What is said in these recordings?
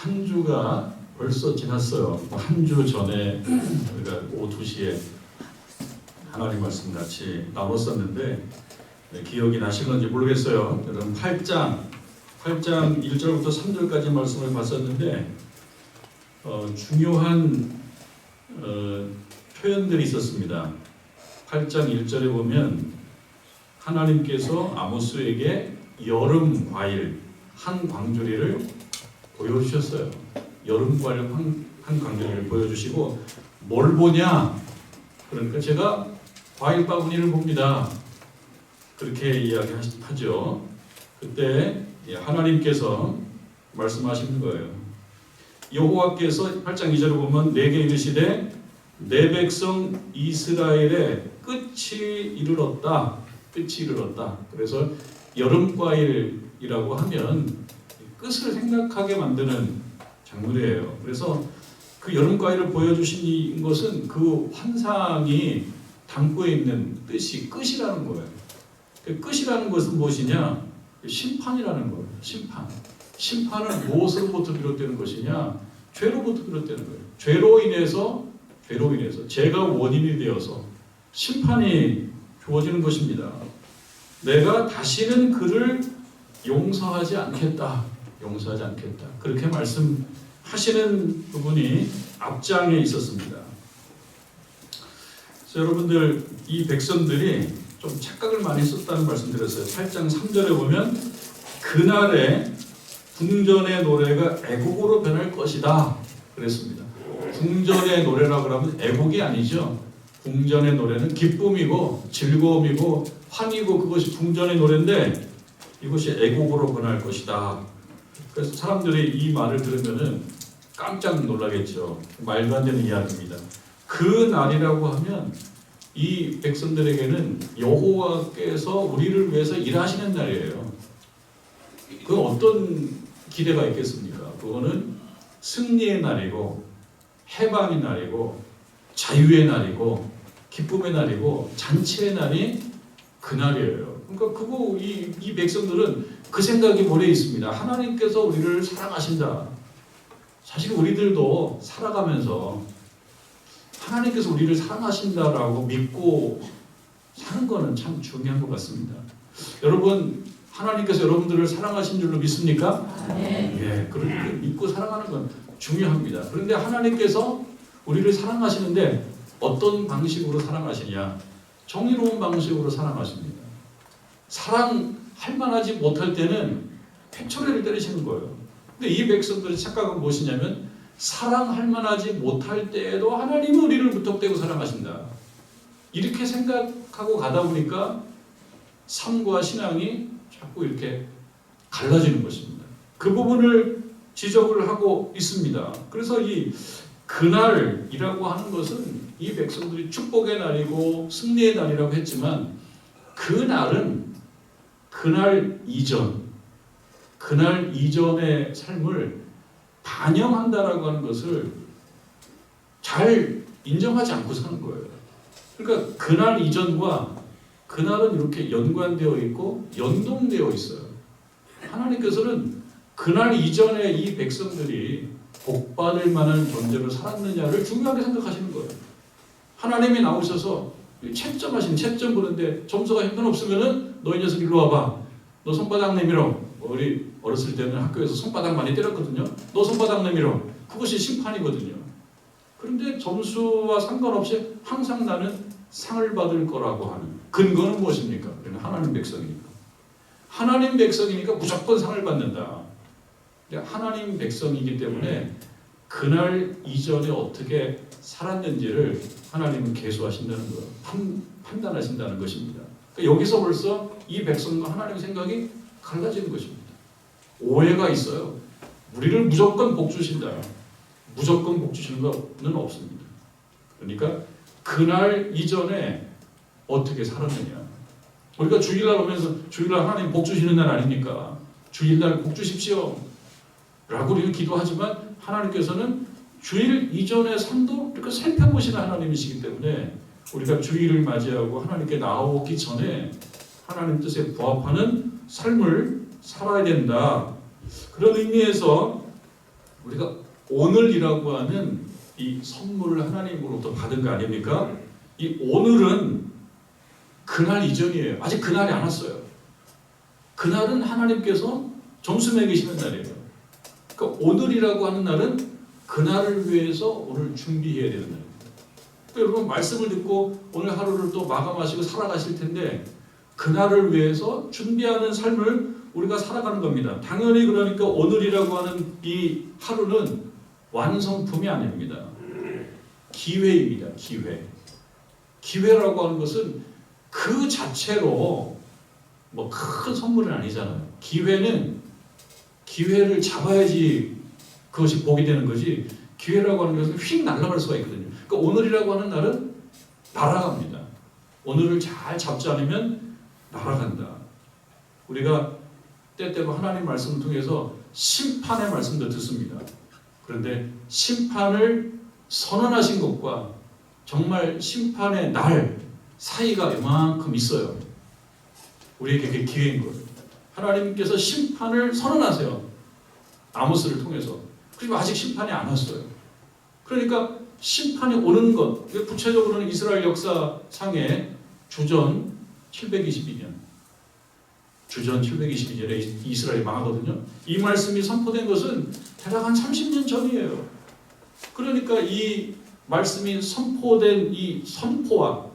한 주가 벌써 지났어요. 한 주 전에 우리가 오후 2시에 하나님 말씀 같이 나눴었는데 기억이 나시는지 모르겠어요. 여러분 8장 1절부터 3절까지 말씀을 봤었는데 중요한 표현들이 있었습니다. 8장 1절에 보면 하나님께서 아모스에게 여름 과일 한 광주리를 보여주셨어요. 여름 과일 한 광주리를 보여주시고 뭘 보냐? 그러니까 제가 과일 바구니를 봅니다. 그렇게 이야기하죠. 그때 하나님께서 말씀하시는 거예요. 여호와께서 8장 2절을 보면 내게 이르시되 내 백성 이스라엘의 끝이 이르렀다. 끝이 이르렀다. 그래서 여름 과일이라고 하면 끝을 생각하게 만드는 작물이에요. 그래서 그 여름 과일을 보여주신 것은 그 환상이 담고 있는 뜻이 끝이라는 거예요. 그 끝이라는 것은 무엇이냐? 심판이라는 거예요. 심판은 무엇으로부터 비롯되는 것이냐? 죄로부터 비롯되는 거예요. 죄로 인해서 죄가 원인이 되어서 심판이 주어지는 것입니다. 내가 다시는 그를 용서하지 않겠다. 그렇게 말씀하시는 부분이 앞장에 있었습니다. 여러분들 이 백성들이 좀 착각을 많이 했었다는 말씀 드렸어요. 8장 3절에 보면 그날에 궁전의 노래가 애곡으로 변할 것이다 그랬습니다. 궁전의 노래라고 하면 애곡이 아니죠. 궁전의 노래는 기쁨이고 즐거움이고 환희고 그것이 궁전의 노래인데 이것이 애곡으로 변할 것이다. 그래서 사람들이 이 말을 들으면은 깜짝 놀라겠죠. 말도 안 되는 이야기입니다. 그 날이라고 하면 이 백성들에게는 여호와께서 우리를 위해서 일하시는 날이에요. 그 어떤 기대가 있겠습니까? 그거는 승리의 날이고 해방의 날이고 자유의 날이고 기쁨의 날이고 잔치의 날이 그 날이에요. 그러니까 이 백성들은 그 생각이 머리에 있습니다. 하나님께서 우리를 사랑하신다. 사실 우리들도 살아가면서 하나님께서 우리를 사랑하신다라고 믿고 사는 거는 참 중요한 것 같습니다. 여러분, 하나님께서 여러분들을 사랑하신 줄로 믿습니까? 네. 그렇게 믿고 사랑하는 건 중요합니다. 그런데 하나님께서 우리를 사랑하시는데 어떤 방식으로 사랑하시냐? 정의로운 방식으로 사랑하십니다. 사랑할 만하지 못할 때는 회초리를 때리시는 거예요. 근데 이 백성들의 착각은 무엇이냐면 사랑할 만하지 못할 때에도 하나님은 우리를 무턱대고 사랑하신다. 이렇게 생각하고 가다 보니까 삶과 신앙이 자꾸 이렇게 갈라지는 것입니다. 그 부분을 지적을 하고 있습니다. 그래서 이 그날이라고 하는 것은 이 백성들이 축복의 날이고 승리의 날이라고 했지만 그날은 그날 이전의 삶을 반영한다라고 하는 것을 잘 인정하지 않고 사는 거예요. 그러니까 그날 이전과 그날은 이렇게 연관되어 있고 연동되어 있어요. 하나님께서는 그날 이전에 이 백성들이 복받을 만한 존재로 살았느냐를 중요하게 생각하시는 거예요. 하나님이 나오셔서 채점 보는데 점수가 형편없으면은 너 이 녀석 일로 와봐. 너 손바닥 내밀어. 우리 어렸을 때는 학교에서 손바닥 많이 때렸거든요. 너 손바닥 내밀어. 그것이 심판이거든요. 그런데 점수와 상관없이 항상 나는 상을 받을 거라고 하는 근거는 무엇입니까? 하나님 백성이니까. 하나님 백성이니까 무조건 상을 받는다. 하나님 백성이기 때문에 그날 이전에 어떻게 살았는지를 하나님은 계수하신다는 것, 판단하신다는 것입니다. 그러니까 여기서 벌써 이 백성과 하나님 생각이 갈라지는 것입니다. 오해가 있어요. 우리를 무조건 복 주신다. 무조건 복 주시는 것은 없습니다. 그러니까 그날 이전에 어떻게 살았느냐. 우리가 주일날 오면서 주일날 하나님 복 주시는 날 아닙니까? 주일날 복 주십시오. 라고 우리는 기도하지만 하나님께서는 주일 이전의 삶도 이렇게 살펴보시는 하나님이시기 때문에 우리가 주일을 맞이하고 하나님께 나오기 전에 하나님 뜻에 부합하는 삶을 살아야 된다. 그런 의미에서 우리가 오늘이라고 하는 이 선물을 하나님으로부터 받은 거 아닙니까? 이 오늘은 그날 이전이에요. 아직 그날이 안 왔어요. 그날은 하나님께서 점수 매기시는 날이에요. 그러니까 오늘이라고 하는 날은 그날을 위해서 오늘 준비해야 되는 날입니다. 그러니까 여러분 말씀을 듣고 오늘 하루를 또 마감하시고 살아가실 텐데 그날을 위해서 준비하는 삶을 우리가 살아가는 겁니다. 당연히 그러니까 오늘이라고 하는 이 하루는 완성품이 아닙니다. 기회입니다. 기회. 기회라고 하는 것은 그 자체로 뭐 큰 선물은 아니잖아요. 기회를 잡아야지 그것이 복이 되는 거지. 기회라고 하는 것은 휙 날아갈 수가 있거든요. 그러니까 오늘이라고 하는 날은 날아갑니다. 오늘을 잘 잡지 않으면 날아간다. 우리가 때때로 하나님 말씀을 통해서 심판의 말씀도 듣습니다. 그런데 심판을 선언하신 것과 정말 심판의 날 사이가 이만큼 있어요. 우리에게 그게 기회인 거예요. 하나님께서 심판을 선언하세요. 아모스를 통해서. 그리고 아직 심판이 안 왔어요. 그러니까 심판이 오는 것, 구체적으로는 이스라엘 역사상에 주전 722년 이스라엘이 망하거든요. 이 말씀이 선포된 것은 대략 한 30년 전이에요. 그러니까 이 말씀이 선포된 이 선포와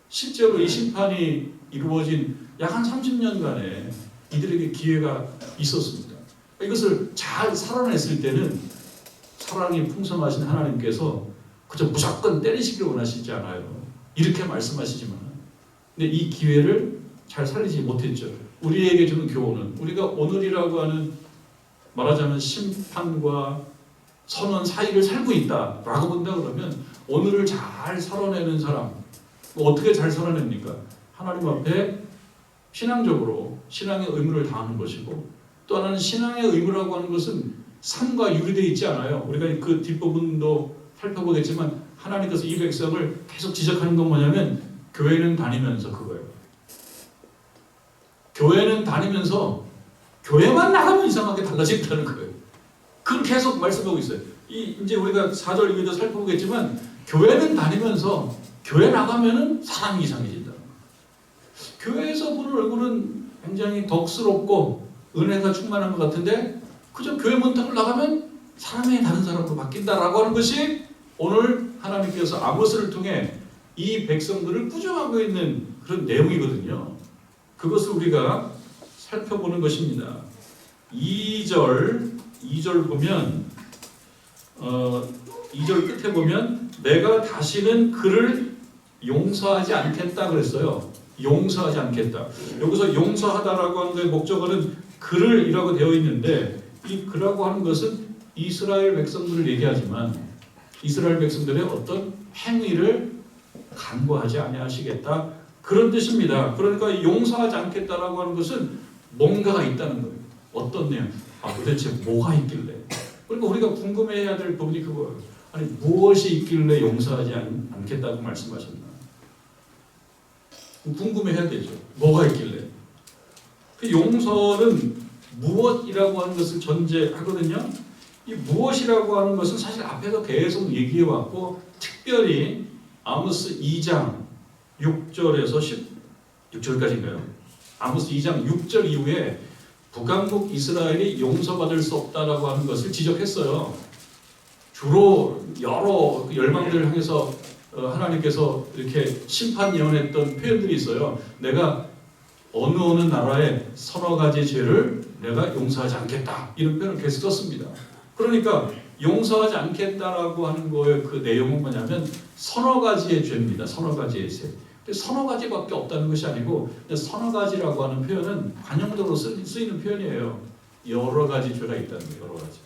실제로 이 심판이 이루어진 약 한 30년간에 이들에게 기회가 있었습니다. 이것을 잘 살아냈을 때는 사랑이 풍성하신 하나님께서 그저 무조건 때리시기를 원하시지 않아요. 이렇게 말씀하시지만 근데 이 기회를 잘 살리지 못했죠. 우리에게 주는 교훈은 우리가 오늘이라고 하는 말하자면 심판과 선언 사이를 살고 있다라고 본다 그러면 오늘을 잘 살아내는 사람 어떻게 잘 살아냅니까? 하나님 앞에 신앙적으로 신앙의 의무를 다하는 것이고 또 하나는 신앙의 의무라고 하는 것은 삶과 유리되어 있지 않아요. 우리가 그 뒷부분도 살펴보겠지만 하나님께서 이 백성을 계속 지적하는 건 뭐냐면 교회는 다니면서 그거예요. 교회는 다니면서 교회만 나가면 이상하게 달라진다는 거예요. 그걸 계속 말씀하고 있어요. 이제 우리가 4절 이후에도 살펴보겠지만 교회는 다니면서 교회 나가면은 사람이 이상해진다. 교회에서 보는 얼굴은 굉장히 덕스럽고 은혜가 충만한 것 같은데 그저 교회 문턱을 나가면 사람이 다른 사람으로 바뀐다라고 하는 것이 오늘 하나님께서 아모스를 통해 이 백성들을 꾸중하고 있는 그런 내용이거든요. 그것을 우리가 살펴보는 것입니다. 2절 보면 2절 끝에 보면 내가 다시는 그를 용서하지 않겠다 그랬어요. 용서하지 않겠다. 여기서 용서하다라고 하는 것의 목적어는 그를이라고 되어 있는데 이 그라고 하는 것은 이스라엘 백성들을 얘기하지만 이스라엘 백성들의 어떤 행위를 간과하지 아니하시겠다 그런 뜻입니다. 그러니까 용서하지 않겠다라고 하는 것은 뭔가가 있다는 거예요. 어떤 내용? 도대체 뭐가 있길래? 그러니까 우리가 궁금해해야 될 부분이 그거예요. 아니 무엇이 있길래 용서하지 않겠다고 말씀하셨나? 궁금해해야 되죠. 뭐가 있길래? 그 용서는 무엇이라고 하는 것을 전제하거든요. 이 무엇이라고 하는 것은 사실 앞에서 계속 얘기해왔고 특별히 아모스 2장 6절에서 16절까지인가요? 아모스 2장 6절 이후에 북왕국 이스라엘이 용서받을 수 없다라고 하는 것을 지적했어요. 주로 여러 열방들을 향해서 하나님께서 이렇게 심판 예언했던 표현들이 있어요. 내가 어느 나라의 서너 가지 죄를 내가 용서하지 않겠다. 이런 표현을 계속 썼습니다. 그러니까 용서하지 않겠다라고 하는 거의 그 내용은 뭐냐면 서너 가지의 죄입니다. 서너 가지의 죄. 서너 가지밖에 없다는 것이 아니고 서너 가지라고 하는 표현은 관용도로 쓰이는 표현이에요. 여러 가지 죄가 있다는 거예요. 여러 가지.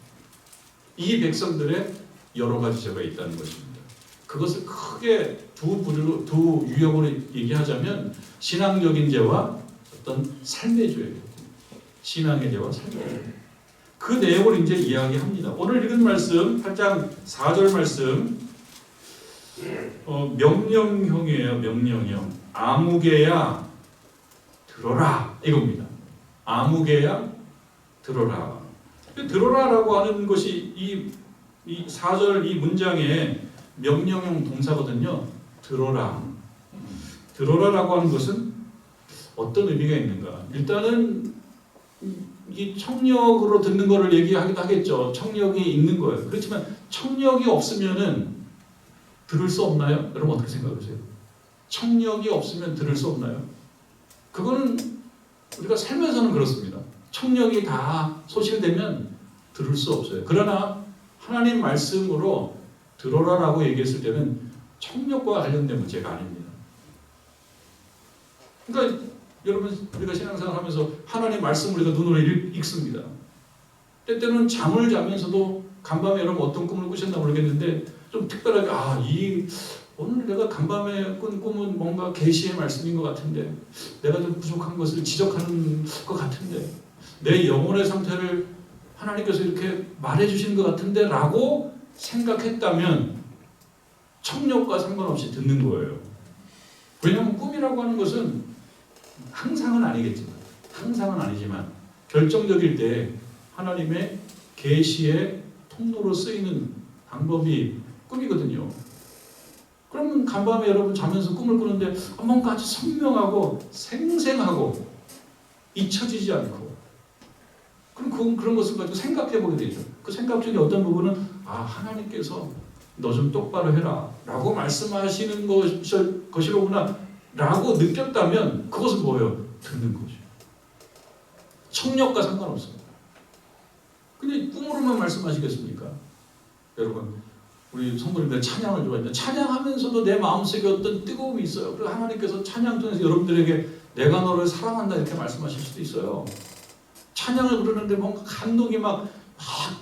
이 백성들의 여러 가지 죄가 있다는 것입니다. 그것을 크게 두 유형으로 얘기하자면 신앙적인 죄와 어떤 삶의 죄예요. 신앙의 죄와 삶의 죄. 그 내용을 이제 이야기합니다. 오늘 읽은 말씀 8장 4절 말씀 명령형이에요. 명령형. 아무개야 들어라 이겁니다. 아무개야 들어라. 들어라라고 하는 것이 이 4절 이 문장의 명령형 동사거든요. 들어라. 들어라라고 하는 것은 어떤 의미가 있는가? 일단은 이 청력으로 듣는 거를 얘기하기도 하겠죠. 청력이 있는 거예요. 그렇지만 청력이 없으면은 들을 수 없나요? 여러분 어떻게 생각하세요? 청력이 없으면 들을 수 없나요? 그거는 우리가 살면서는 그렇습니다. 청력이 다 소실되면 들을 수 없어요. 그러나 하나님 말씀으로 들어라라고 얘기했을 때는 청력과 관련된 문제가 아닙니다. 그러니까 여러분 우리가 신앙생활 하면서 하나님 말씀을 우리가 눈으로 읽습니다. 때때는 잠을 자면서도 간밤에 여러분 어떤 꿈을 꾸셨나 모르겠는데 좀 특별하게 오늘 내가 간밤에 꾼 꿈은 뭔가 계시의 말씀인 것 같은데 내가 좀 부족한 것을 지적하는 것 같은데 내 영혼의 상태를 하나님께서 이렇게 말해주시는 것 같은데 라고 생각했다면 청력과 상관없이 듣는 거예요. 왜냐하면 꿈이라고 하는 것은 항상은 아니지만 결정적일 때 하나님의 계시의 통로로 쓰이는 방법이 꿈이거든요. 그러면 간밤에 여러분 자면서 꿈을 꾸는데 뭔가 아주 선명하고 생생하고 잊혀지지 않고 그럼 그런 것을 가지고 생각해 보게 되죠. 그 생각 중에 어떤 부분은 하나님께서 너 좀 똑바로 해라 라고 말씀하시는 것이로구나 라고 느꼈다면 그것은 뭐예요? 듣는 거죠. 청력과 상관없습니다. 근데 꿈으로만 말씀하시겠습니까? 여러분 우리 성도님들 찬양을 좋아하는데 찬양하면서도 내 마음속에 어떤 뜨거움이 있어요. 그리고 하나님께서 찬양 통해서 여러분들에게 내가 너를 사랑한다 이렇게 말씀하실 수도 있어요. 찬양을 부르는데 뭔가 감동이 막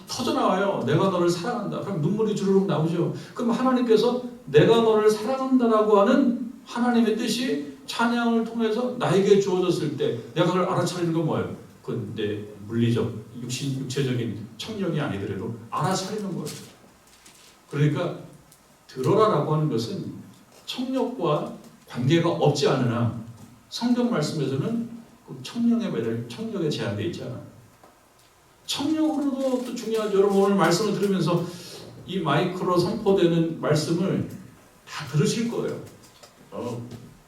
터져나와요. 내가 너를 사랑한다. 그럼 눈물이 주르륵 나오죠. 그럼 하나님께서 내가 너를 사랑한다라고 하는 하나님의 뜻이 찬양을 통해서 나에게 주어졌을 때 내가 그걸 알아차리는 건 뭐예요? 그건 내 물리적, 육체적인 청력이 아니더라도 알아차리는 거예요. 그러니까 들어라라고 하는 것은 청력과 관계가 없지 않으나 성경 말씀에서는 그 청력에 제한되어 있잖아요. 청력으로도 또 중요하죠. 여러분 오늘 말씀을 들으면서 이 마이크로 선포되는 말씀을 다 들으실 거예요.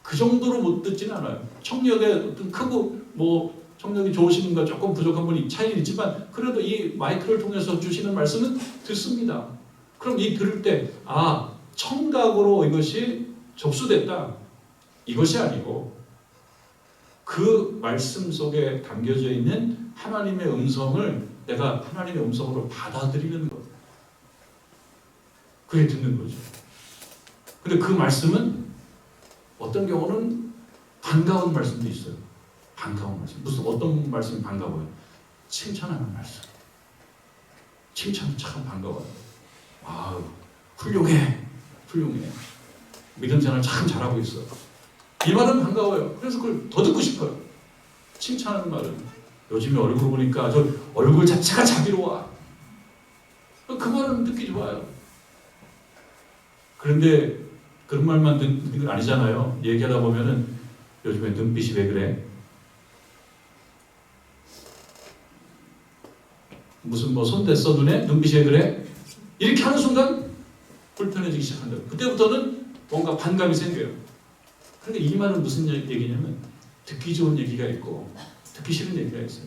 그 정도로 못 듣진 않아요. 청력에 어떤 크고 청력이 좋으신 분과 조금 부족한 분이 차이는 있지만 그래도 이 마이크를 통해서 주시는 말씀은 듣습니다. 그럼 이 들을 때 청각으로 이것이 접수됐다. 이것이 아니고 그 말씀 속에 담겨져 있는 하나님의 음성을 내가 하나님의 음성으로 받아들이는 것. 그게 듣는 거죠. 근데 그 말씀은 어떤 경우는 반가운 말씀도 있어요. 반가운 말씀. 어떤 말씀이 반가워요? 칭찬하는 말씀. 칭찬이 참 반가워요. 훌륭해. 믿음 생활 참 잘하고 있어. 이 말은 반가워요. 그래서 그걸 더 듣고 싶어요. 칭찬하는 말은. 요즘에 얼굴 보니까 저 얼굴 자체가 자비로워. 그 말은 듣기 좋아요. 그런데 그런 말만 듣는 건 아니잖아요. 얘기하다 보면은 요즘에 눈빛이 왜 그래? 무슨 손 댔어 눈에? 눈빛이 왜 그래? 이렇게 하는 순간 불편해지기 시작한다. 그때부터는 뭔가 반감이 생겨요. 그런데 이 말은 무슨 얘기냐면 듣기 좋은 얘기가 있고 듣기 싫은 얘기가 있어요.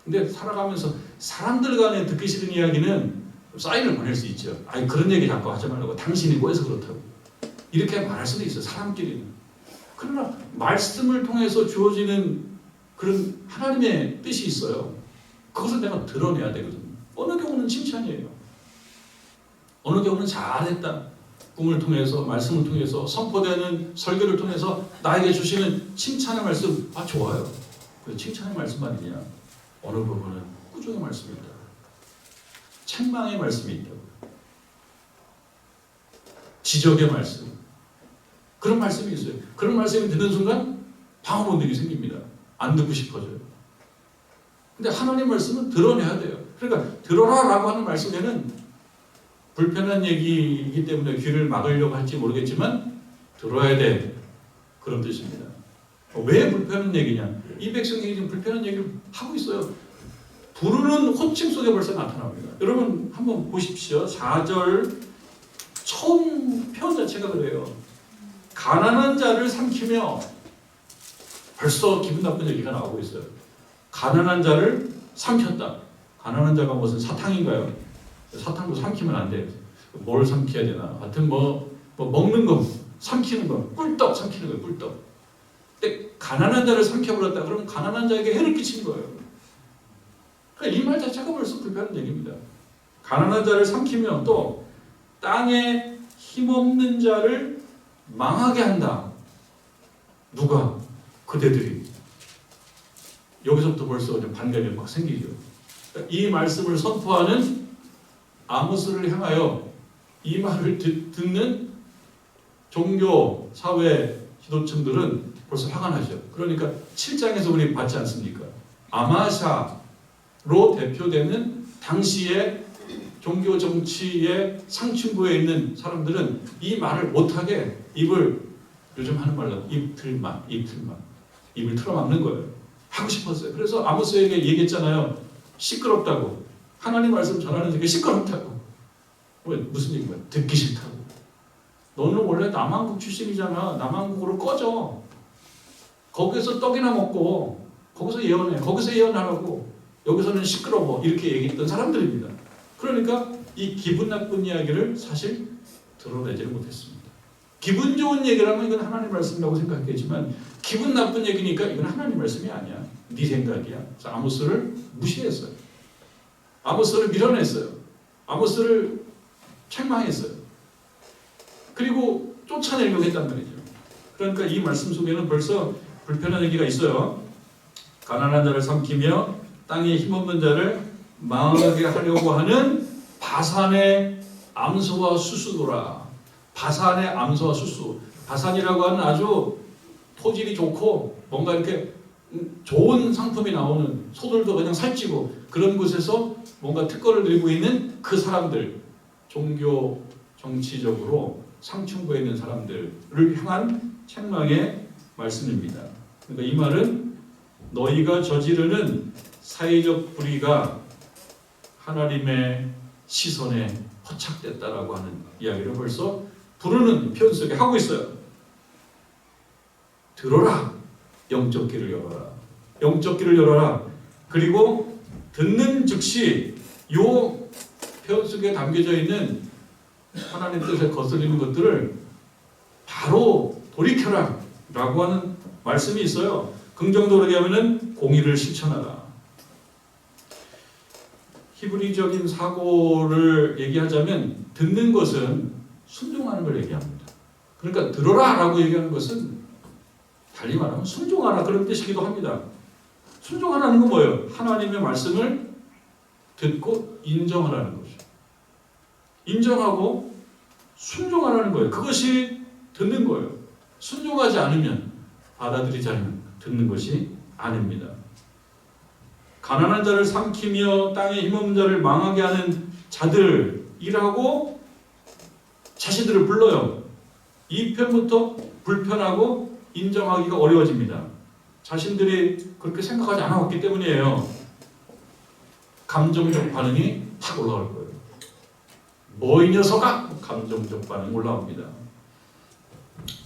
근데 살아가면서 사람들 간에 듣기 싫은 이야기는 사인을 보낼 수 있죠. 그런 얘기 자꾸 하지 말라고. 당신이 뭐해서 그렇다고. 이렇게 말할 수도 있어요. 사람끼리는. 그러나 말씀을 통해서 주어지는 그런 하나님의 뜻이 있어요. 그것을 내가 드러내야 되거든요. 어느 경우는 칭찬이에요. 어느 경우는 잘했다. 꿈을 통해서 말씀을 통해서 선포되는 설교를 통해서 나에게 주시는 칭찬의 말씀 좋아요. 그 칭찬의 말씀 아니냐. 어느 부분은 꾸중의 말씀이 있다. 책망의 말씀이 있다. 지적의 말씀. 그런 말씀이 있어요. 그런 말씀이 듣는 순간 방어 본능이 생깁니다. 안 듣고 싶어져요. 근데 하나님 말씀은 드러내야 돼요. 그러니까 들어라라고 하는 말씀에는 불편한 얘기이기 때문에 귀를 막으려고 할지 모르겠지만 들어야 돼. 그런 뜻입니다. 왜 불편한 얘기냐? 이 백성이 지금 불편한 얘기를 하고 있어요. 부르는 호칭 속에 벌써 나타납니다. 여러분 한번 보십시오. 4절 처음 표현 자체가 그래요. 가난한 자를 삼키며, 벌써 기분 나쁜 얘기가 나오고 있어요. 가난한 자를 삼켰다. 가난한 자가 무슨 사탕인가요? 사탕도 삼키면 안 돼요. 뭘 삼켜야 되나? 하여튼 뭐 먹는 거 삼키는 거, 꿀떡 삼키는 거예요. 꿀떡. 근데 가난한 자를 삼켜버렸다. 그러면 가난한 자에게 해를 끼친 거예요. 그러니까 이 말 자체가 벌써 불편한 얘기입니다. 가난한 자를 삼키면 또 땅에 힘없는 자를 망하게 한다. 누가? 그대들이. 여기서부터 벌써 반감이 막 생기죠. 이 말씀을 선포하는 아모스를 향하여 이 말을 듣는 종교, 사회, 지도층들은 벌써 화가 나죠. 그러니까 7장에서 우리 봤지 않습니까? 아마샤로 대표되는 당시의 종교 정치의 상층부에 있는 사람들은 이 말을 못하게 입을, 요즘 하는 말로 입을 틀어막는 거예요. 하고 싶었어요. 그래서 아모스에게 얘기했잖아요. 시끄럽다고. 하나님 말씀 전하는 게 시끄럽다고. 무슨 얘기야? 듣기 싫다고. 너는 원래 남한국 출신이잖아. 남한국으로 꺼져. 거기서 떡이나 먹고 거기서 예언해. 거기서 예언하라고. 여기서는 시끄러워. 이렇게 얘기했던 사람들입니다. 그러니까 이 기분 나쁜 이야기를 사실 드러내지를 못했습니다. 기분 좋은 얘기라면 이건 하나님 말씀이라고 생각했지만 기분 나쁜 얘기니까 이건 하나님 말씀이 아니야. 네 생각이야. 그래서 아모스를 무시했어요. 아모스를 밀어냈어요. 아모스를 책망했어요. 그리고 쫓아내려고 했단 말이죠. 그러니까 이 말씀 속에는 벌써 불편한 얘기가 있어요. 가난한 자를 삼키며 땅에 힘없는 자를 망하게 하려고 하는 바산의 암소와 수수도라. 바산의 암소와 수수. 바산이라고 하는 아주 토질이 좋고 뭔가 이렇게 좋은 상품이 나오는, 소들도 그냥 살찌고 그런 곳에서 뭔가 특권을 누리고 있는 그 사람들, 종교 정치적으로 상층부에 있는 사람들을 향한 책망의 말씀입니다. 그러니까 이 말은 너희가 저지르는 사회적 불의가 하나님의 시선에 포착됐다라고 하는 이야기를 벌써 부르는 표현 속에 하고 있어요. 들어라. 영적 귀를 열어라. 영적 귀를 열어라. 그리고 듣는 즉시 요 표현 속에 담겨져 있는 하나님 뜻에 거슬리는 것들을 바로 돌이켜라 라고 하는 말씀이 있어요. 긍정적으로 얘기하면 공의를 실천하라. 히브리적인 사고를 얘기하자면 듣는 것은 순종하는 걸 얘기합니다. 그러니까 들어라 라고 얘기하는 것은 달리 말하면 순종하라 그런 뜻이기도 합니다. 순종하라는 건 뭐예요? 하나님의 말씀을 듣고 인정하라는 거죠. 인정하고 순종하라는 거예요. 그것이 듣는 거예요. 순종하지 않으면, 받아들이지 않으면 듣는 것이 아닙니다. 가난한 자를 삼키며 땅에 힘없는 자를 망하게 하는 자들이라고 자신들을 불러요. 이 편부터 불편하고 인정하기가 어려워집니다. 자신들이 그렇게 생각하지 않았기 때문이에요. 감정적 반응이 탁 올라올 거예요. 뭐 이 녀석아! 감정적 반응이 올라옵니다.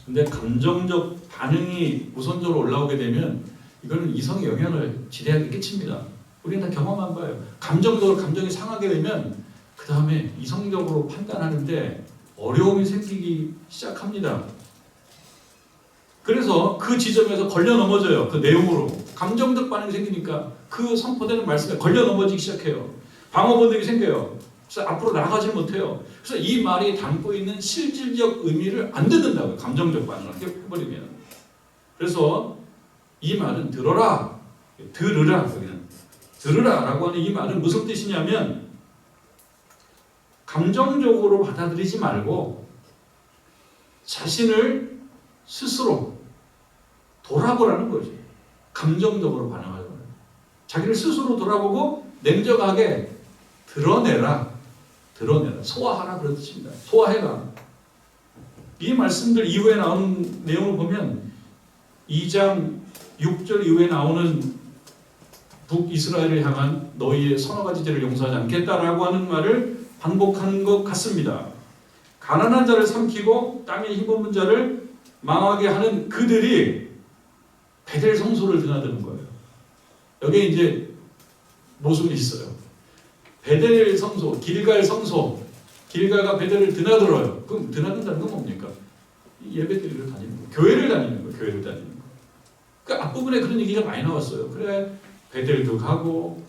근데 감정적 반응이 우선적으로 올라오게 되면 이거는 이성에 영향을 지대하게 끼칩니다. 우리는 다 경험한 바예요. 감정적으로 감정이 상하게 되면 그 다음에 이성적으로 판단하는데 어려움이 생기기 시작합니다. 그래서 그 지점에서 걸려 넘어져요. 그 내용으로. 감정적 반응이 생기니까 그 선포되는 말씀에 걸려 넘어지기 시작해요. 방어 본능이 생겨요. 그래서 앞으로 나아가지 못해요. 그래서 이 말이 담고 있는 실질적 의미를 안 듣는다고요. 감정적 반응을 해버리면. 그래서 이 말은 들어라, 들으라, 여기는 들으라 라고 하는 이 말은 무슨 뜻이냐면 감정적으로 받아들이지 말고 자신을 스스로 돌아보라는 거죠. 감정적으로 반응하지 말고 자기를 스스로 돌아보고 냉정하게 드러내라. 소화하라 그런 뜻입니다. 소화해라. 이 말씀들 이후에 나오는 내용을 보면 2장 6절 이후에 나오는 북이스라엘을 향한 너희의 서너 가지 죄를 용서하지 않겠다라고 하는 말을 반복하는 것 같습니다. 가난한 자를 삼키고 땅에 힘없는 자를 망하게 하는 그들이 베델 성소를 드나드는 거예요. 여기에 이제 모순이 있어요. 베델 성소, 길갈 성소, 길갈과 베델을 드나들어요. 그럼 드나든다는 건 뭡니까? 예배드리러 다니는 거, 교회를 다니는 거, 교회를 다니는 거. 그 앞부분에 그런 얘기가 많이 나왔어요. 그래, 베델도 가고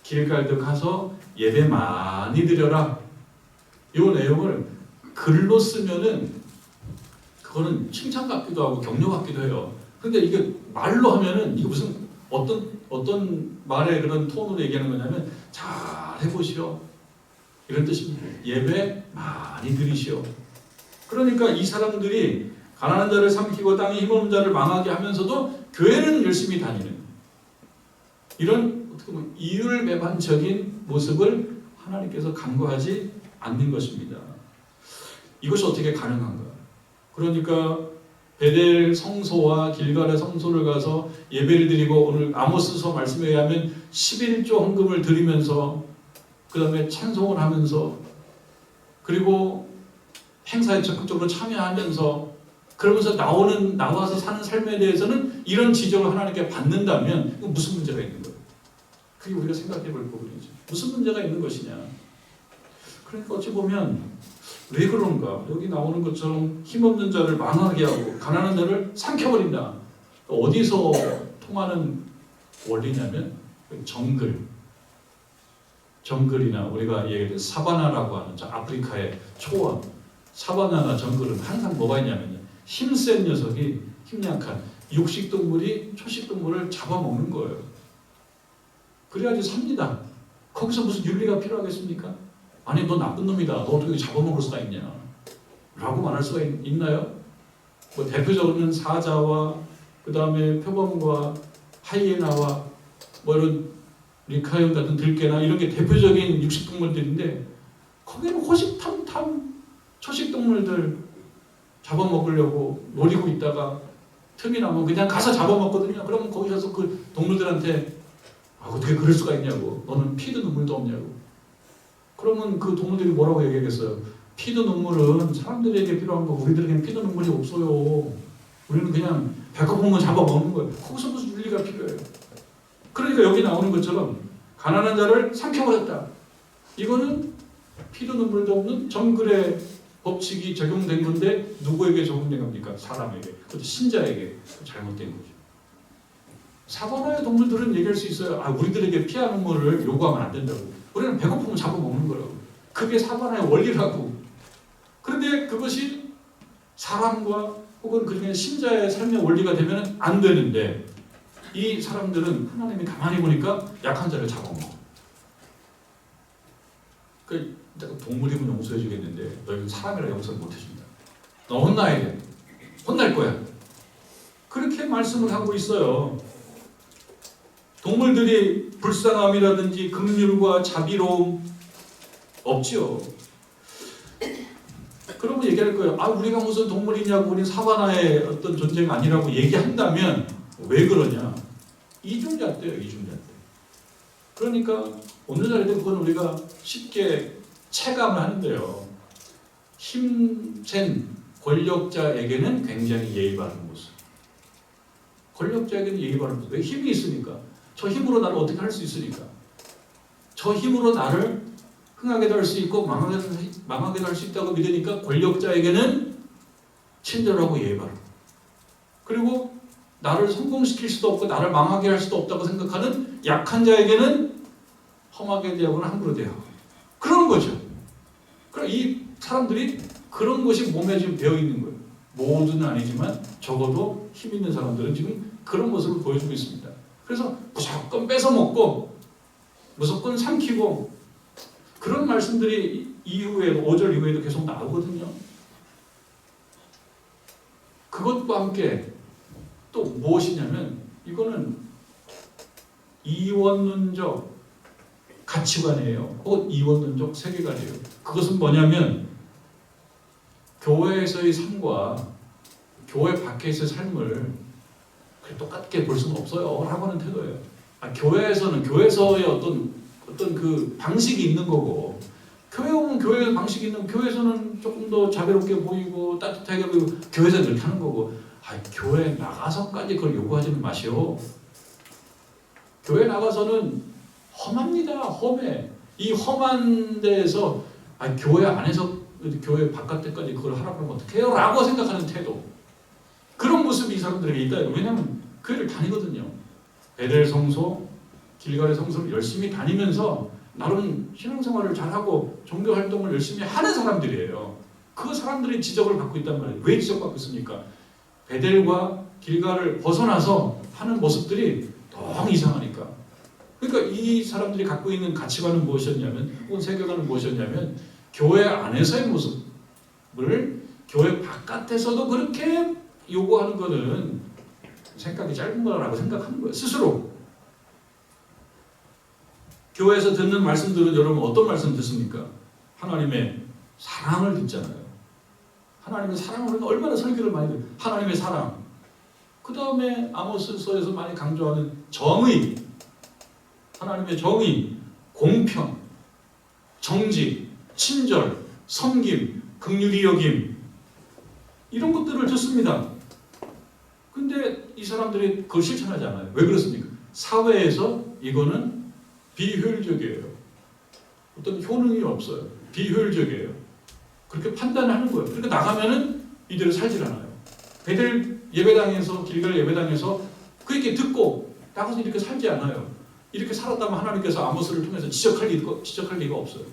길갈도 가서 예배 많이 드려라. 이 내용을 글로 쓰면은 그거는 칭찬 같기도 하고 격려 같기도 해요. 근데 이게 말로 하면은 이게 무슨 어떤 말의 그런 톤으로 얘기하는 거냐면 잘 해보시오 이런 뜻입니다. 예배 많이 드리시오. 그러니까 이 사람들이 가난한 자를 삼키고 땅에 힘없는 자를 망하게 하면서도 교회는 열심히 다니는 이런 어떻게 보면 이율배반적인 모습을 하나님께서 간과하지 않는 것입니다. 이것이 어떻게 가능한가? 그러니까 베델 성소와 길갈의 성소를 가서 예배를 드리고 오늘 아모스서 말씀에 의하면 11조 헌금을 드리면서 그 다음에 찬송을 하면서 그리고 행사에 적극적으로 참여하면서 그러면서 나와서 사는 삶에 대해서는 이런 지적을 하나님께 받는다면 무슨 문제가 있는 거예요? 그게 우리가 생각해 볼 부분이죠. 무슨 문제가 있는 것이냐? 그러니까 어찌 보면 왜 그런가? 여기 나오는 것처럼 힘없는 자를 망하게 하고 가난한 자를 삼켜버린다. 어디서 통하는 원리냐면 정글이나 우리가 얘기할 때 사바나라고 하는 저 아프리카의 초원 사바나나 정글은 항상 뭐가 있냐면요. 힘센 녀석이 힘약한 육식동물이 초식동물을 잡아먹는 거예요. 그래야지 삽니다. 거기서 무슨 윤리가 필요하겠습니까? 아니 너 나쁜 놈이다. 너 어떻게 잡아먹을 수가 있냐? 라고 말할 수가 있나요? 뭐 대표적으로는 사자와 그 다음에 표범과 하이에나와 뭐 이런 리카이온 같은 들개나 이런 게 대표적인 육식동물들인데 거기는 호식탐탐 초식동물들 잡아먹으려고 노리고 있다가 틈이 나면 그냥 가서 잡아먹거든요. 그러면 거기 가서 그 동물들한테 어떻게 그럴 수가 있냐고. 너는 피도 눈물도 없냐고. 그러면 그 동물들이 뭐라고 얘기하겠어요? 피도 눈물은 사람들에게 필요한 거 우리들에게는 피도 눈물이 없어요. 우리는 그냥 배고프면 잡아먹는 거예요. 거기서 무슨 윤리가 필요해요? 그러니까 여기 나오는 것처럼 가난한 자를 삼켜버렸다. 이거는 피도 눈물도 없는 정글의 법칙이 적용된 건데 누구에게 적용된 겁니까? 사람에게. 그것도 신자에게 잘못된 거죠. 사바나의 동물들은 얘기할 수 있어요. 우리들에게 피와 눈물을 요구하면 안 된다고. 우리는 배고프면 잡아먹는 거라고. 그게 사바나의 원리라고. 그런데 그것이 사람과 혹은 그중에 신자의 삶의 원리가 되면 안 되는데 이 사람들은 하나님이 가만히 보니까 약한 자를 잡아먹어. 동물이면 용서해 주겠는데 너희는 사람이라 용서를 못 해준다. 너 혼나야 돼. 혼날 거야. 그렇게 말씀을 하고 있어요. 동물들이 불쌍함이라든지 긍휼과 자비로움 없지요. 그러면 얘기할 거예요. 우리가 무슨 동물이냐고 우리 사바나의 어떤 존재가 아니라고 얘기한다면 왜 그러냐? 이중잣대예요. 이중잣대. 그러니까 어느 자리든 그건 우리가 쉽게 체감을 하는데요. 힘센 권력자에게는 굉장히 예의 바른 모습. 권력자에게는 예의 바른 모습. 왜? 힘이 있으니까. 저 힘으로 나를 어떻게 할 수 있으니까. 저 힘으로 나를 흥하게도 할 수 있고 망하게도 할 수 있다고 믿으니까 권력자에게는 친절하고 예의 바르고 그리고 나를 성공시킬 수도 없고 나를 망하게 할 수도 없다고 생각하는 약한 자에게는 험하게 대하거나 함부로 대하고 그런 거죠. 그럼 이 사람들이 그런 것이 몸에 지금 배어 있는 거예요. 모두는 아니지만 적어도 힘 있는 사람들은 지금 그런 모습을 보여주고 있습니다. 그래서 무조건 뺏어먹고 무조건 삼키고 그런 말씀들이 이후에도 5절 이후에도 계속 나오거든요. 그것과 함께 또 무엇이냐면 이거는 이원론적 가치관이에요. 혹은 이원론적 세계관이에요. 그것은 뭐냐면 교회에서의 삶과 교회 밖에서의 삶을 똑같게 볼 수는 없어요 라고 하는 태도예요. 교회에서는 교회에서의 어떤 그 방식이 있는 거고, 교회 오면 교회 방식이 있는, 교회에서는 조금 더 자비롭게 보이고 따뜻하게 보이고, 교회에서는 그렇게 하는 거고, 교회 나가서까지 그걸 요구하지는 마시오. 교회 나가서는 험합니다. 험해. 이 험한 데에서 교회 안에서 교회 바깥에까지 그걸 하라고 하면 어떡해요? 라고 생각하는 태도, 그런 모습이 이 사람들에게 있다. 왜냐하면 교회를 다니거든요. 베델 성소, 길갈의 성소를 열심히 다니면서 나름 신앙생활을 잘하고 종교활동을 열심히 하는 사람들이에요. 그 사람들이 지적을 받고 있단 말이에요. 왜 지적받고 있습니까? 베델과 길갈을 벗어나서 하는 모습들이 너무 이상하니까. 그러니까 이 사람들이 갖고 있는 가치관은 무엇이었냐면, 혹은 세계관은 무엇이었냐면, 교회 안에서의 모습을 교회 바깥에서도 그렇게 요구하는 것은 생각이 짧은 거라고 생각하는 거예요. 스스로. 교회에서 듣는 말씀들은 여러분 어떤 말씀 듣습니까? 하나님의 사랑을 듣잖아요. 하나님의 사랑을 얼마나 설교를 많이 들어요. 하나님의 사랑. 그 다음에 아모스서에서 많이 강조하는 정의. 하나님의 정의, 공평, 정직, 친절, 섬김, 긍휼히 여김, 이런 것들을 듣습니다. 근데 이 사람들이 그걸 실천하지 않아요. 왜 그렇습니까? 사회에서 이거는 비효율적이에요. 어떤 효능이 없어요. 비효율적이에요. 그렇게 판단하는 거예요. 그러니까 나가면은 이대로 살질 않아요. 베델 예배당에서, 길갈 예배당에서 그렇게 듣고 나가서 이렇게 살지 않아요. 이렇게 살았다면 하나님께서 아모스를 통해서 지적할 리가 없어요.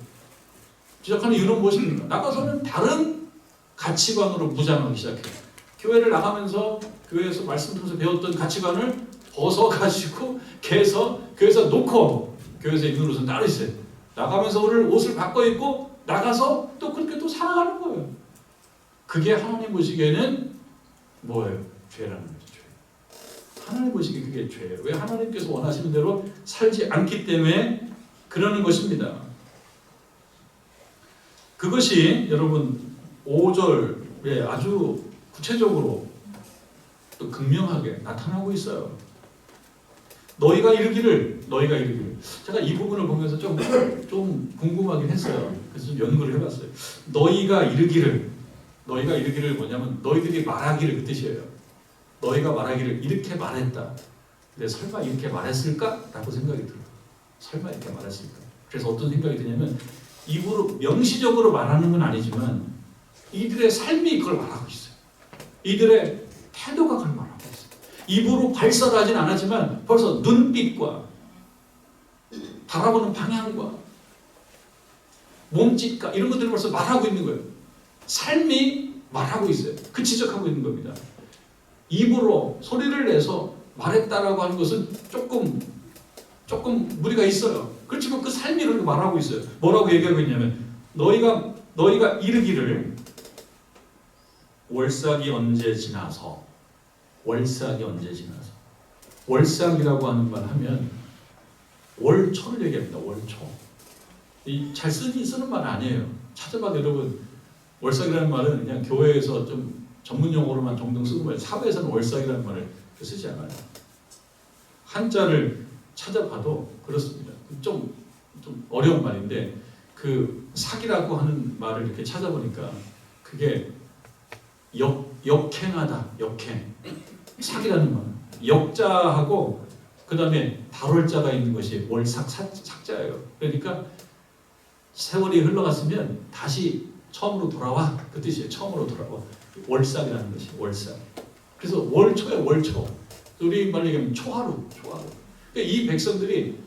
지적하는 이유는 무엇입니까? 나가서는 다른 가치관으로 무장하기 시작해요. 교회를 나가면서 교회에서 말씀 통해서 배웠던 가치관을 벗어가지고 교회에서 놓고 교회에서 입는 옷은 따로 있어요. 나가면서 오늘 옷을 바꿔 입고 나가서 또 그렇게 또 살아가는 거예요. 그게 하나님 보시기에는 뭐예요? 죄라는 거죠. 하나님 보시기에 그게 죄예요. 왜? 하나님께서 원하시는 대로 살지 않기 때문에 그러는 것입니다. 그것이 여러분 5절에 아주 구체적으로 또 극명하게 나타나고 있어요. 너희가 이르기를. 제가 이 부분을 보면서 좀 궁금하긴 했어요. 그래서 좀 연구를 해봤어요. 너희가 이르기를 뭐냐면 너희들이 말하기를, 그 뜻이에요. 너희가 말하기를 이렇게 말했다. 근데 설마 이렇게 말했을까? 라고 생각이 들어요. 설마 이렇게 말했을까? 그래서 어떤 생각이 드냐면, 입으로 명시적으로 말하는 건 아니지만 이들의 삶이 그걸 말하고 있어요. 이들의 태도가 그걸 말하고 있어요. 입으로 발설하진 않았지만 벌써 눈빛과 바라보는 방향과 몸짓과 이런 것들을 벌써 말하고 있는 거예요. 삶이 말하고 있어요. 그 지적하고 있는 겁니다. 입으로 소리를 내서 말했다라고 하는 것은 조금 무리가 있어요. 그렇지만 그 삶이 그렇게 말하고 있어요. 뭐라고 얘기하고 있냐면, 너희가 이르기를 월삭이 언제 지나서. 월삭이라고 하는 말 하면 월초를 얘기합니다. 월초. 잘 쓰는 말 아니에요. 찾아봐도 여러분, 월삭이라는 말은 그냥 교회에서 좀 전문 용어로만 종종 쓰는 거예요. 사회에서는 월삭이라는 말을 쓰지 않아요. 한자를 찾아봐도 그렇습니다. 좀 어려운 말인데, 그 사기라고 하는 말을 이렇게 찾아보니까 그게 역행하다, 역행. 사기라는 말. 역자하고 그 다음에 다롤자가 있는 것이 월삭, 삭자예요. 그러니까 세월이 흘러갔으면 다시 처음으로 돌아와, 그 뜻이에요. 처음으로 돌아와. 월삭이라는 것이 월삭. 그래서 월초예요. 월초. 우리 말로 얘기하면 초하루. 그러니까 이 백성들이,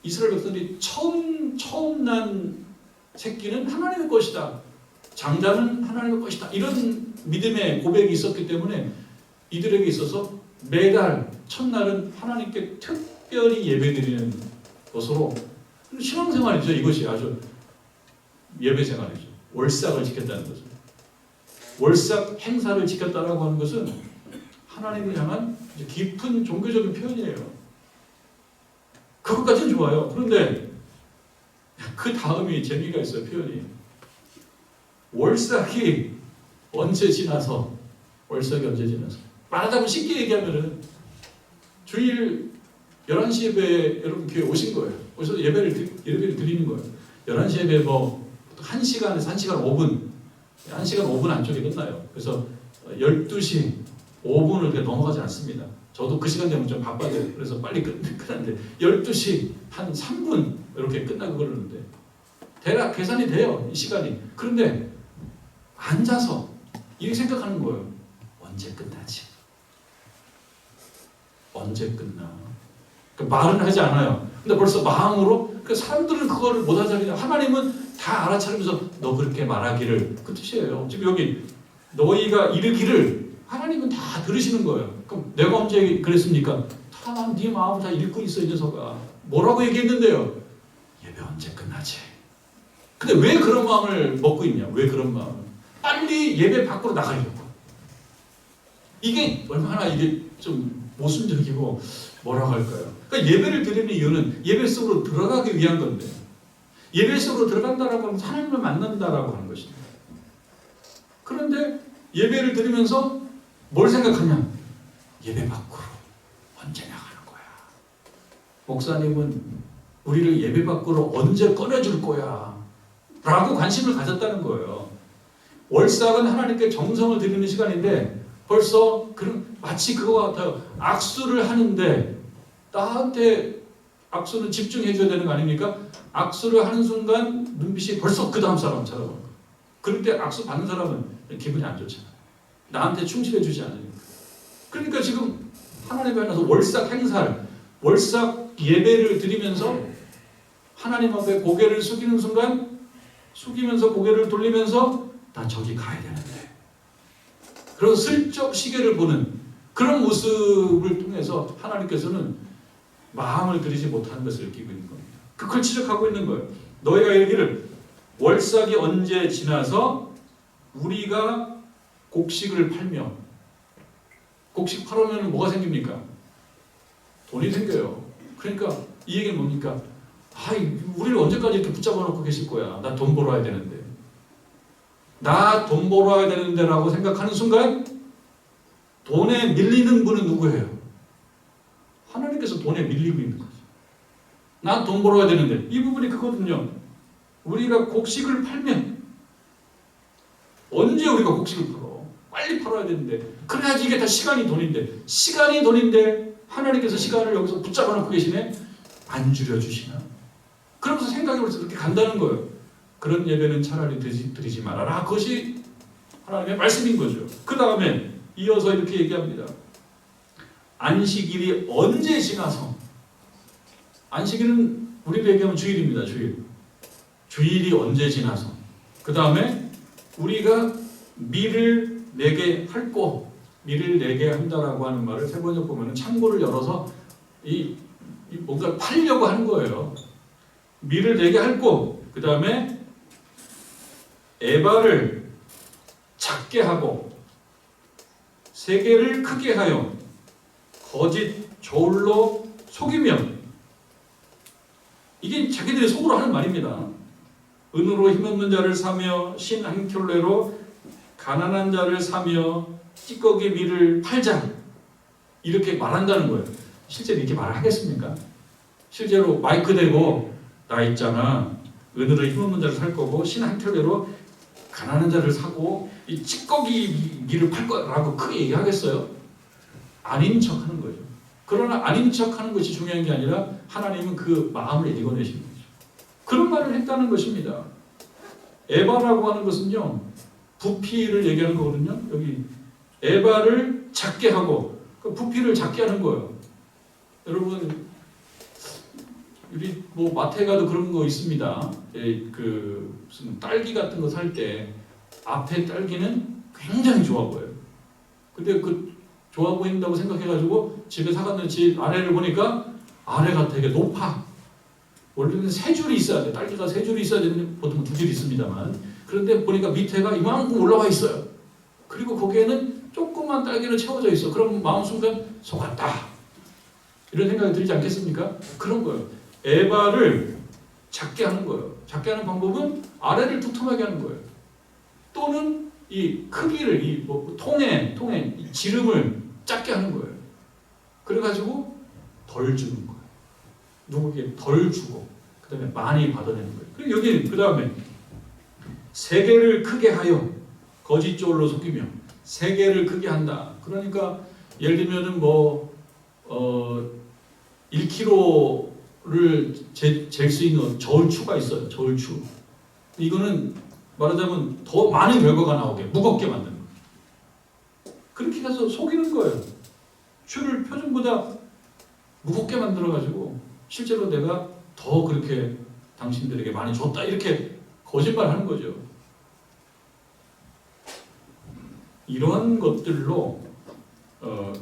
이스라엘 백성들이 처음 난 새끼는 하나님의 것이다. 장자는 하나님의 것이다. 이런 믿음의 고백이 있었기 때문에 이들에게 있어서 매달 첫날은 하나님께 특별히 예배드리는 것으로, 신앙생활이죠. 이것이 아주 예배생활이죠. 월삭을 지켰다는 거죠. 월삭 행사를 지켰다라고 하는 것은 하나님을 향한 깊은 종교적인 표현이에요. 그것까지는 좋아요. 그런데 그 다음이 재미가 있어요. 표현이. 월삭이 언제 지나서. 말하자면 쉽게 얘기하면은 주일 11시 예배에 여러분 교회 오신 거예요. 오셔서 예배를 드리는 거예요. 11시 예배 뭐 1시간에서 1시간 5분, 1시간 5분 안쪽에 끝나요. 그래서 12시 5분을 이렇게 넘어가지 않습니다. 저도 그 시간 되면 좀 바빠요. 그래서 빨리 끝났는데 12시 한 3분 이렇게 끝나고 그러는데 대략 계산이 돼요. 이 시간이. 그런데 앉아서 이렇게 생각하는 거예요. 언제 끝나지? 언제 끝나? 말은 하지 않아요. 근데 벌써 마음으로 사람들은 그거를 못 하잖아요. 하나님은 다 알아차리면서 너 그렇게 말하기를 그 뜻이에요. 지금 여기 너희가 이르기를 하나님은 다 들으시는 거예요. 그럼 내가 언제 그랬습니까? 다 네 마음을 다 읽고 있어 이 녀석아. 뭐라고 얘기했는데요? 예배 언제 끝나지? 근데 왜 그런 마음을 먹고 있냐? 왜 그런 마음을? 빨리 예배 밖으로 나가려고. 이게 얼마나 이게 좀 모순적이고 뭐라고 할까요? 그러니까 예배를 드리는 이유는 예배 속으로 들어가기 위한 건데 예배 속으로 들어간다라고 하면 하나님을 만난다라고 하는 것입니다. 그런데 예배를 드리면서 뭘 생각하냐? 예배 밖으로 언제 나가는 거야? 목사님은 우리를 예배 밖으로 언제 꺼내줄 거야? 라고 관심을 가졌다는 거예요. 월삭은 하나님께 정성을 드리는 시간인데 벌써 마치 그거 같아요. 악수를 하는데 나한테 악수는 집중해 줘야 되는 거 아닙니까? 악수를 하는 순간 눈빛이 벌써 그 다음 사람 쳐다보는 거예요. 그럴 때 악수 받는 사람은 기분이 안 좋잖아요. 나한테 충실해 주지 않으니까. 그러니까 지금 하나님에 만나서 월삭 행사를 월삭 예배를 드리면서 하나님 앞에 고개를 숙이는 순간 숙이면서 고개를 돌리면서 나 저기 가야 되는데 그래서 슬쩍 시계를 보는 그런 모습을 통해서 하나님께서는 마음을 들이지 못하는 것을 느끼고 있는 겁니다. 그걸 지적하고 있는 거예요. 너희가 이르기를 월삭이 언제 지나서 우리가 곡식을 팔며 곡식 팔으면 뭐가 생깁니까? 돈이 생겨요. 그러니까 이 얘기는 뭡니까? 우리를 언제까지 이렇게 붙잡아 놓고 계실 거야. 나 돈 벌어야 되는데. 나 돈 벌어야 되는데 라고 생각하는 순간 돈에 밀리는 분은 누구예요? 하나님께서 돈에 밀리고 있는 거죠. 난 돈 벌어야 되는데 이 부분이 그거든요. 우리가 곡식을 팔면 언제 우리가 곡식을 팔어? 빨리 팔아야 되는데 그래야지 이게 다 시간이 돈인데 하나님께서 시간을 여기서 붙잡아 놓고 계시네? 안 줄여주시나? 그러면서 생각이 벌써 그렇게 간다는 거예요. 그런 예배는 차라리 드리지 말아라. 그것이 하나님의 말씀인 거죠. 그 다음에 이어서 이렇게 얘기합니다. 안식일이 언제 지나서 안식일은 우리로 얘기하면 주일입니다. 주일이 언제 지나서 그 다음에 우리가 밀을 내게 할고 밀을 내게 한다라고 하는 말을 세 번째 보면 창고를 열어서 뭔가 팔려고 하는 거예요. 밀을 내게 할고 그 다음에 에바를 작게 하고 세계를 크게 하여 거짓 저울로 속이며 이게 자기들이 속으로 하는 말입니다. 은으로 힘없는 자를 사며 신 한 켤레로 가난한 자를 사며 찌꺼기 밀을 팔자 이렇게 말한다는 거예요. 실제로 이렇게 말을 하겠습니까? 실제로 마이크 대고 나 있잖아 은으로 힘없는 자를 살 거고 신 한 켤레로 가난한 자를 사고 이 찌꺼기 밀을 팔 거라고 크게 얘기하겠어요? 아닌 척하는 거죠. 그러나 아닌 척하는 것이 중요한 게 아니라 하나님은 그 마음을 읽어내시는 거죠. 그런 말을 했다는 것입니다. 에바라고 하는 것은요 부피를 얘기하는 거거든요. 여기 에바를 작게 하고 그 부피를 작게 하는 거예요. 여러분 우리 뭐 마트에 가도 그런 거 있습니다. 무슨 딸기 같은 거 살 때 앞에 딸기는 굉장히 좋아 보여요. 근데 그 좋아 보인다고 생각해가지고 집에 사갔는데 집 아래를 보니까 아래가 되게 높아. 원래는 세 줄이 있어야 돼. 딸기가 세 줄이 있어야 되는데 보통 두 줄 있습니다만. 그런데 보니까 밑에가 이만큼 올라와 있어요. 그리고 거기에는 조그만 딸기는 채워져 있어. 그럼 마음 순간 속았다. 이런 생각이 들지 않겠습니까? 그런 거예요. 에바를 작게 하는 거예요. 작게 하는 방법은 아래를 두툼하게 하는 거예요. 또는 이 크기를 통에 이 지름을 작게 하는 거예요. 그래가지고 덜 주는 거예요. 누구에게 덜 주고 그 다음에 많이 받아내는 거예요. 그리고 여기 그 다음에 세계를 크게 하여 거짓 졸로 속이며 세계를 크게 한다. 그러니까 예를 들면은 1kg를 잴 수 있는 저울추가 있어요. 저울추. 이거는 말하자면 더 많은 결과가 나오게 무겁게 만드는 거예요. 그렇게 해서 속이는 거예요. 추를 표준보다 무겁게 만들어가지고 실제로 내가 더 그렇게 당신들에게 많이 줬다 이렇게 거짓말하는 거죠. 이러한 것들로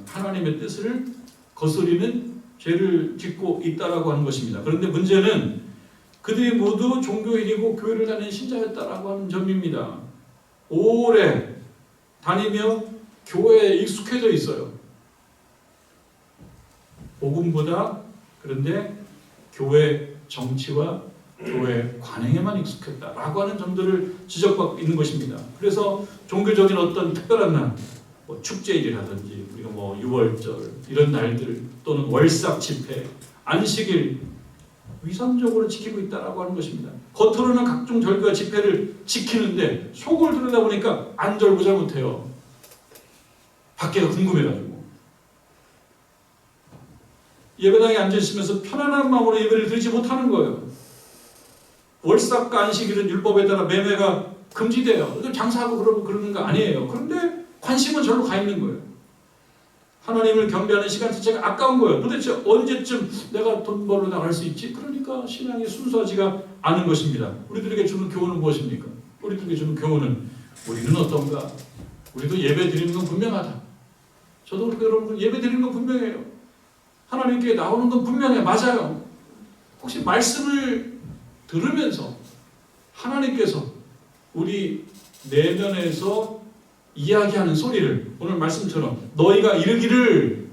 하나님의 뜻을 거스리는 죄를 짓고 있다라고 하는 것입니다. 그런데 문제는 그들이 모두 종교인이고 교회를 다니는 신자였다라고 하는 점입니다. 오래 다니며 교회에 익숙해져 있어요. 복음보다 그런데 교회 정치와 교회 관행에만 익숙했다라고 하는 점들을 지적받고 있는 것입니다. 그래서 종교적인 어떤 특별한 날, 축제일이라든지 우리가 6월절 이런 날들 또는 월삭 집회, 안식일 위선적으로 지키고 있다라고 하는 것입니다. 겉으로는 각종 절기와 집회를 지키는데 속을 들여다보니까 안절부절 못해요. 밖에가 궁금해가지고 예배당에 앉아있으면서 편안한 마음으로 예배를 드리지 못하는 거예요. 월삭과 안식일은 율법에 따라 매매가 금지돼요. 장사하고 그러는 거 아니에요. 그런데 관심은 절로 가 있는 거예요. 하나님을 경배하는 시간 자체가 아까운 거예요. 도대체 언제쯤 내가 돈 벌러 나갈 수 있지? 그러니까 신앙이 순수하지가 않은 것입니다. 우리들에게 주는 교훈은 무엇입니까? 우리들에게 주는 교훈은 우리는 어떤가? 우리도 예배 드리는 건 분명하다. 저도 그렇게 여러분 예배 드리는 건 분명해요. 하나님께 나오는 건 분명해. 맞아요. 혹시 말씀을 들으면서 하나님께서 우리 내면에서 이야기하는 소리를 오늘 말씀처럼 너희가 이르기를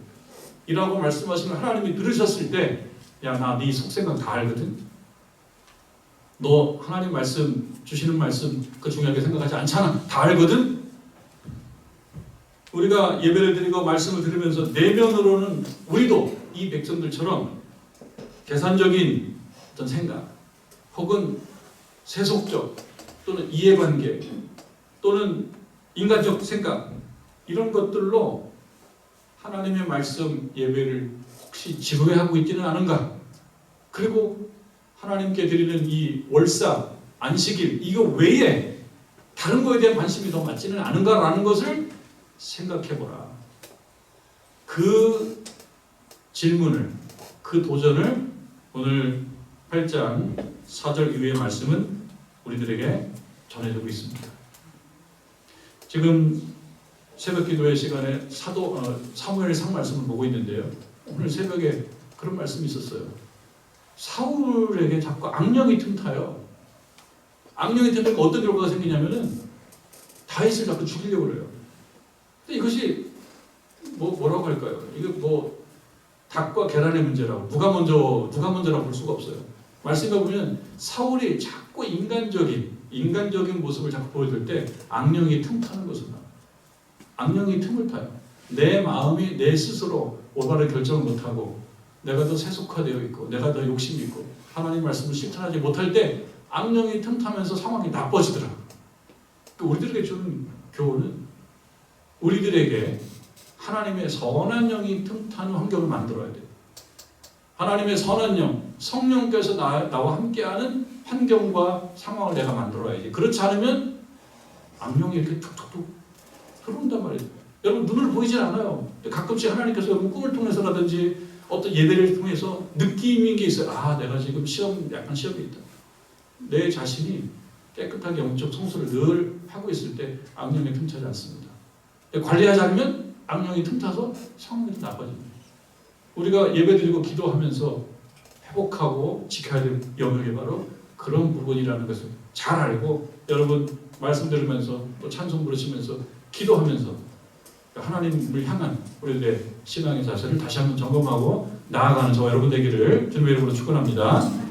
이라고 말씀하시면 하나님이 들으셨을 때 야, 나 네 속생각 다 알거든. 너 하나님 말씀 주시는 말씀 그 중요하게 생각하지 않잖아. 다 알거든. 우리가 예배를 드리고 말씀을 들으면서 내면으로는 우리도 이 백성들처럼 계산적인 어떤 생각 혹은 세속적 또는 이해관계 또는 인간적 생각 이런 것들로 하나님의 말씀 예배를 혹시 지루해하고 있지는 않은가? 그리고 하나님께 드리는 이 월사, 안식일 이거 외에 다른 거에 대한 관심이 더 많지는 않은가라는 것을 생각해보라. 그 질문을, 그 도전을 오늘 8장 4절 이후의 말씀은 우리들에게 전해주고 있습니다. 지금 새벽 기도의 시간에 사무엘상 말씀을 보고 있는데요. 오늘 새벽에 그런 말씀이 있었어요. 사울에게 자꾸 악령이 틈타요. 악령이 틈타니까 어떤 결과가 생기냐면은 다윗을 자꾸 죽이려고 그래요. 근데 이것이 뭐라고 할까요? 이거 닭과 계란의 문제라고 누가 먼저라고 볼 수가 없어요. 말씀에 보면 사울이 자꾸 인간적인 모습을 자꾸 보여줄 때 악령이 틈타는 것을 봐요. 악령이 틈을 타요. 내 마음이 내 스스로 올바른 결정을 못하고 내가 더 세속화되어 있고 내가 더 욕심이 있고 하나님 말씀을 실천하지 못할 때 악령이 틈타면서 상황이 나빠지더라고요. 우리들에게 주는 교훈은 우리들에게 하나님의 선한 영이 틈타는 환경을 만들어야 돼요. 하나님의 선한 영, 성령께서 나와 함께하는 환경과 상황을 내가 만들어야지. 그렇지 않으면 악령이 이렇게 툭툭툭 들어온단 말이에요. 여러분 눈을 보이질 않아요. 가끔씩 하나님께서 여러분 꿈을 통해서라든지 어떤 예배를 통해서 느낌인 게 있어요. 아, 내가 지금 약간 시험이 있다. 내 자신이 깨끗하게 영적 성수를 늘 하고 있을 때 악령이 틈타지 않습니다. 관리하지 않으면 악령이 틈타서 상황이 나빠집니다. 우리가 예배드리고 기도하면서 회복하고 지켜야 될 영역이 바로 그런 부분이라는 것을 잘 알고 여러분 말씀 들으면서 또 찬송 부르시면서 기도하면서 하나님을 향한 우리들의 신앙의 자세를 다시 한번 점검하고 나아가는 저와 여러분 되기를 주님의 이름으로 축원합니다.